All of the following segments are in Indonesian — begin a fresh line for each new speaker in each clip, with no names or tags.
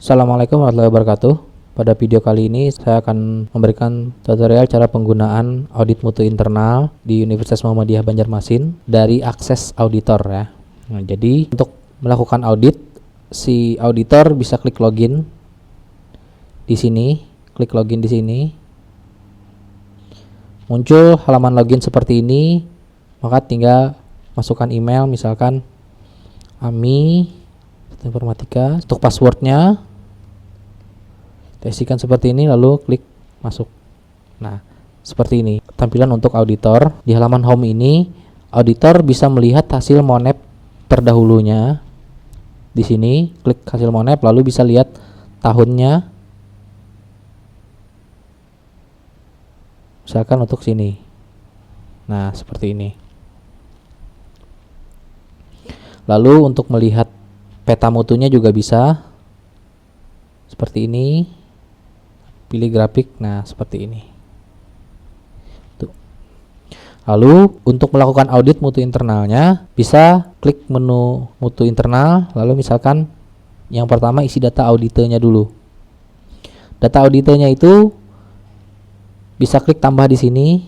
Assalamualaikum warahmatullahi wabarakatuh. Pada video kali ini saya akan memberikan tutorial cara penggunaan audit mutu internal di Universitas Muhammadiyah Banjarmasin dari Akses Auditor ya. Nah, jadi untuk melakukan audit, si auditor bisa klik login di sini, klik login di sini. Muncul halaman login seperti ini, maka tinggal masukkan email, misalkan AMI Informatika. Untuk passwordnya isikan seperti ini, lalu klik masuk. Nah, seperti ini tampilan untuk auditor. Di halaman home ini, auditor bisa melihat hasil monep terdahulunya. Di sini klik hasil monep, lalu bisa lihat tahunnya. Misalkan untuk sini. Nah, seperti ini. Lalu untuk melihat peta mutunya juga bisa seperti ini. Pilih grafik, nah seperti ini. Tuh. Lalu untuk melakukan audit mutu internalnya, bisa klik menu mutu internal, lalu misalkan yang pertama isi data auditenya dulu. Data auditenya itu bisa klik tambah di sini,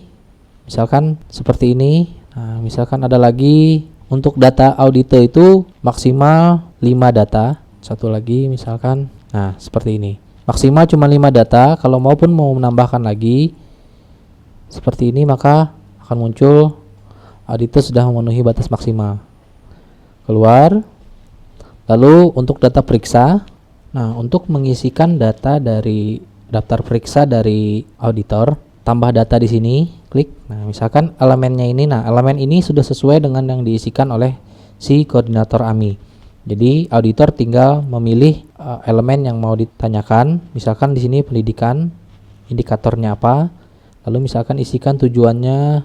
misalkan seperti ini. Nah, misalkan ada lagi untuk data audite itu maksimal 5 data. Satu lagi misalkan, nah seperti ini. Maksimal cuma 5 data. Kalau maupun mau menambahkan lagi seperti ini, maka akan muncul auditor sudah memenuhi batas maksimal. Keluar. Lalu untuk data periksa, nah untuk mengisikan data dari daftar periksa dari auditor, tambah data di sini, klik. Nah, misalkan elemennya ini, nah elemen ini sudah sesuai dengan yang diisikan oleh si koordinator AMI. Jadi auditor tinggal memilih elemen yang mau ditanyakan. Misalkan di sini pendidikan, indikatornya apa, lalu misalkan isikan tujuannya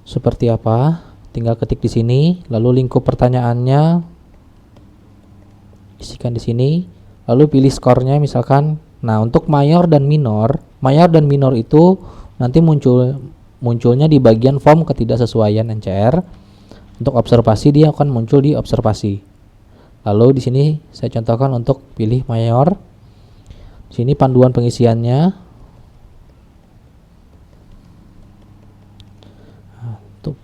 seperti apa, tinggal ketik di sini, lalu lingkup pertanyaannya isikan di sini, lalu pilih skornya misalkan. Nah, untuk mayor dan minor itu nanti munculnya di bagian form ketidaksesuaian NCR. Untuk observasi dia akan muncul di observasi. Lalu di sini saya contohkan untuk pilih mayor. Di sini panduan pengisiannya. Nah, untuk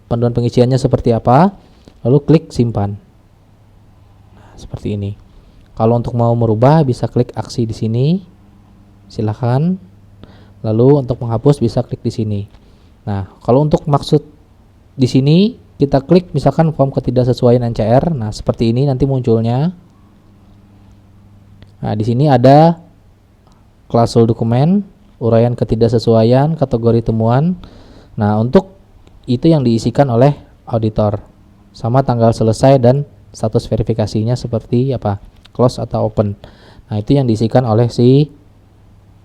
panduan pengisiannya seperti apa? Lalu klik simpan. Nah, seperti ini. Kalau untuk mau merubah bisa klik aksi di sini. Silakan. Lalu untuk menghapus bisa klik di sini. Nah, kalau untuk maksud di sini kita klik misalkan form ketidaksesuaian NCR. Nah, seperti ini nanti munculnya. Nah, di sini ada klausul dokumen, uraian ketidaksesuaian, kategori temuan. Nah, untuk itu yang diisikan oleh auditor. Sama tanggal selesai dan status verifikasinya seperti apa? Close atau open. Nah, itu yang diisikan oleh si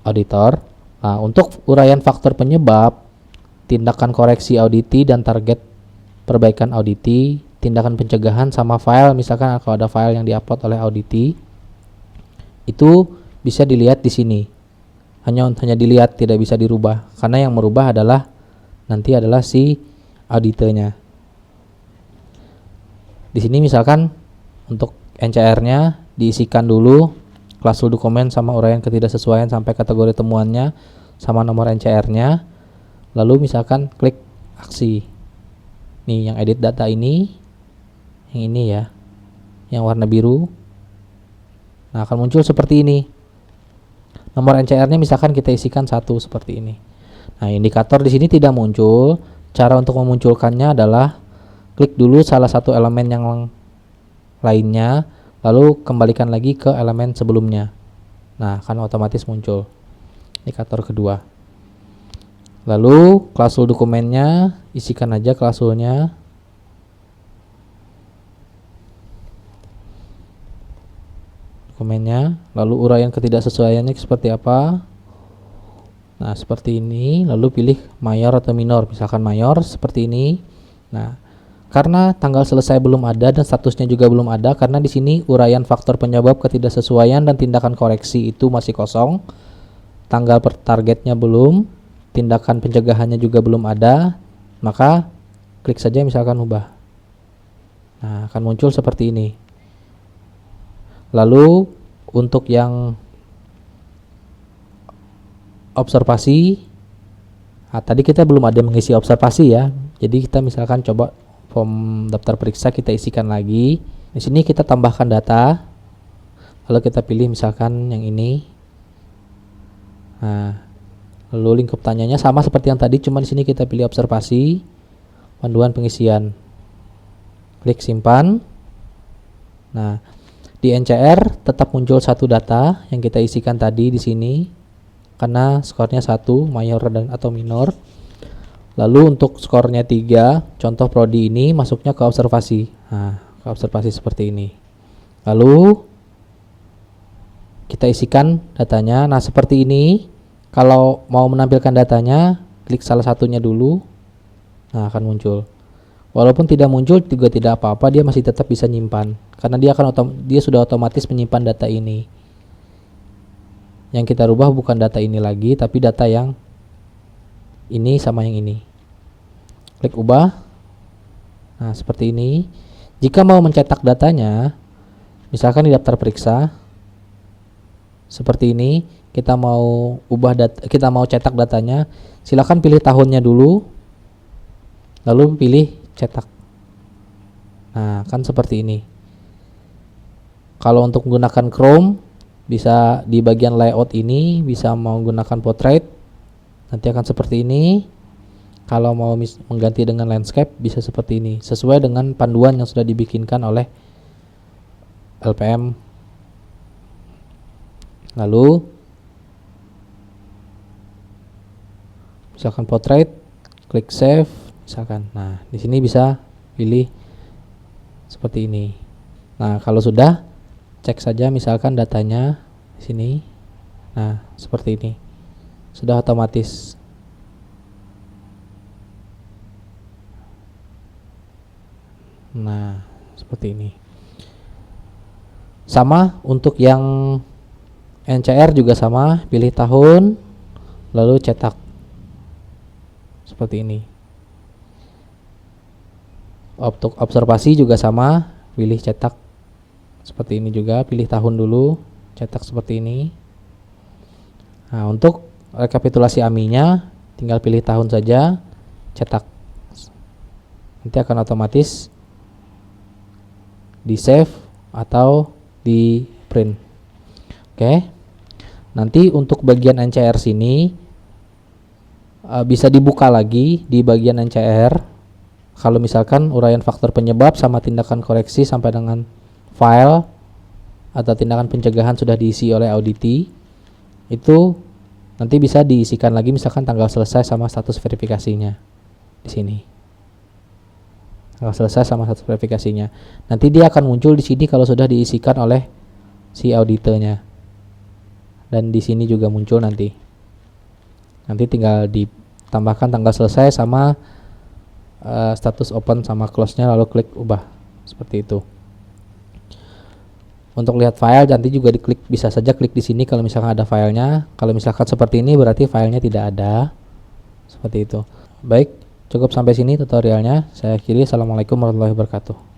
auditor. Nah, untuk uraian faktor penyebab, tindakan koreksi auditi dan target perbaikan auditi, tindakan pencegahan sama file, misalkan kalau ada file yang diupload oleh auditi, itu bisa dilihat di sini. Hanya dilihat, tidak bisa dirubah, karena yang merubah adalah nanti adalah si auditenya. Di sini misalkan untuk NCR-nya diisikan dulu, klausul dokumen sama uraian ketidaksesuaian sampai kategori temuannya sama nomor NCR-nya. Lalu misalkan klik aksi. Nih yang edit data ini, yang ini ya, yang warna biru. Nah, akan muncul seperti ini. Nomor NCR-nya misalkan kita isikan 1 seperti ini. Nah, indikator di sini tidak muncul. Cara untuk memunculkannya adalah klik dulu salah satu elemen yang lainnya, lalu kembalikan lagi ke elemen sebelumnya. Nah, akan otomatis muncul indikator kedua. Lalu klausul dokumennya isikan aja klausulnya. Dokumennya, lalu uraian ketidaksesuaiannya seperti apa. Nah, seperti ini, lalu pilih mayor atau minor. Misalkan mayor seperti ini. Nah, karena tanggal selesai belum ada dan statusnya juga belum ada, karena di sini uraian faktor penyebab ketidaksesuaian dan tindakan koreksi itu masih kosong. Tanggal targetnya belum, tindakan pencegahannya juga belum ada, maka klik saja misalkan ubah. Nah, akan muncul seperti ini. Lalu untuk yang observasi, nah, tadi kita belum ada mengisi observasi ya. Jadi kita misalkan coba form daftar periksa kita isikan lagi. Di sini kita tambahkan data. Lalu kita pilih misalkan yang ini. Nah, lalu lingkup tanyanya sama seperti yang tadi, cuma di sini kita pilih observasi, panduan pengisian. Klik simpan. Nah, di NCR tetap muncul satu data yang kita isikan tadi di sini karena skornya 1, mayor dan atau minor. Lalu untuk skornya 3, contoh prodi ini masuknya ke observasi. Nah, ke observasi seperti ini. Lalu kita isikan datanya. Nah, seperti ini. Kalau mau menampilkan datanya, klik salah satunya dulu. Nah, akan muncul. Walaupun tidak muncul juga tidak apa-apa, dia masih tetap bisa nyimpan karena dia sudah otomatis menyimpan data ini. Yang kita rubah bukan data ini lagi, tapi data yang ini sama yang ini. Klik ubah. Nah, seperti ini. Jika mau mencetak datanya, misalkan di daftar periksa seperti ini, kita mau ubah kita mau cetak datanya, silakan pilih tahunnya dulu, lalu pilih cetak. Nah, kan seperti ini. Kalau untuk menggunakan Chrome, bisa di bagian layout ini, bisa mau menggunakan portrait, nanti akan seperti ini. Kalau mau mengganti dengan landscape, bisa seperti ini, sesuai dengan panduan yang sudah dibikinkan oleh LPM. Lalu misalkan portrait, klik save misalkan. Nah, di sini bisa pilih seperti ini. Nah, kalau sudah, cek saja misalkan datanya di sini. Nah, seperti ini. Sudah otomatis. Nah, seperti ini. Sama untuk yang NCR juga sama, pilih tahun lalu cetak. Seperti ini. Untuk observasi juga sama, pilih cetak. Seperti ini juga, pilih tahun dulu, cetak seperti ini. Nah, untuk rekapitulasi AMI-nya tinggal pilih tahun saja, cetak. Nanti akan otomatis di save atau di print. Oke. Nanti untuk bagian NCR sini bisa dibuka lagi di bagian NCR. Kalau misalkan uraian faktor penyebab sama tindakan koreksi sampai dengan file atau tindakan pencegahan sudah diisi oleh auditi, itu nanti bisa diisikan lagi misalkan tanggal selesai sama status verifikasinya di sini. Tanggal selesai sama status verifikasinya. Nanti dia akan muncul di sini kalau sudah diisikan oleh si auditornya. Dan di sini juga muncul nanti. Nanti tinggal ditambahkan tanggal selesai sama status open sama close-nya, lalu klik ubah seperti itu. Untuk lihat file nanti juga diklik, bisa saja klik di sini kalau misalkan ada filenya. Kalau misalkan seperti ini berarti filenya tidak ada. Seperti itu. Baik, cukup sampai sini tutorialnya. Saya akhiri. Assalamualaikum warahmatullahi wabarakatuh.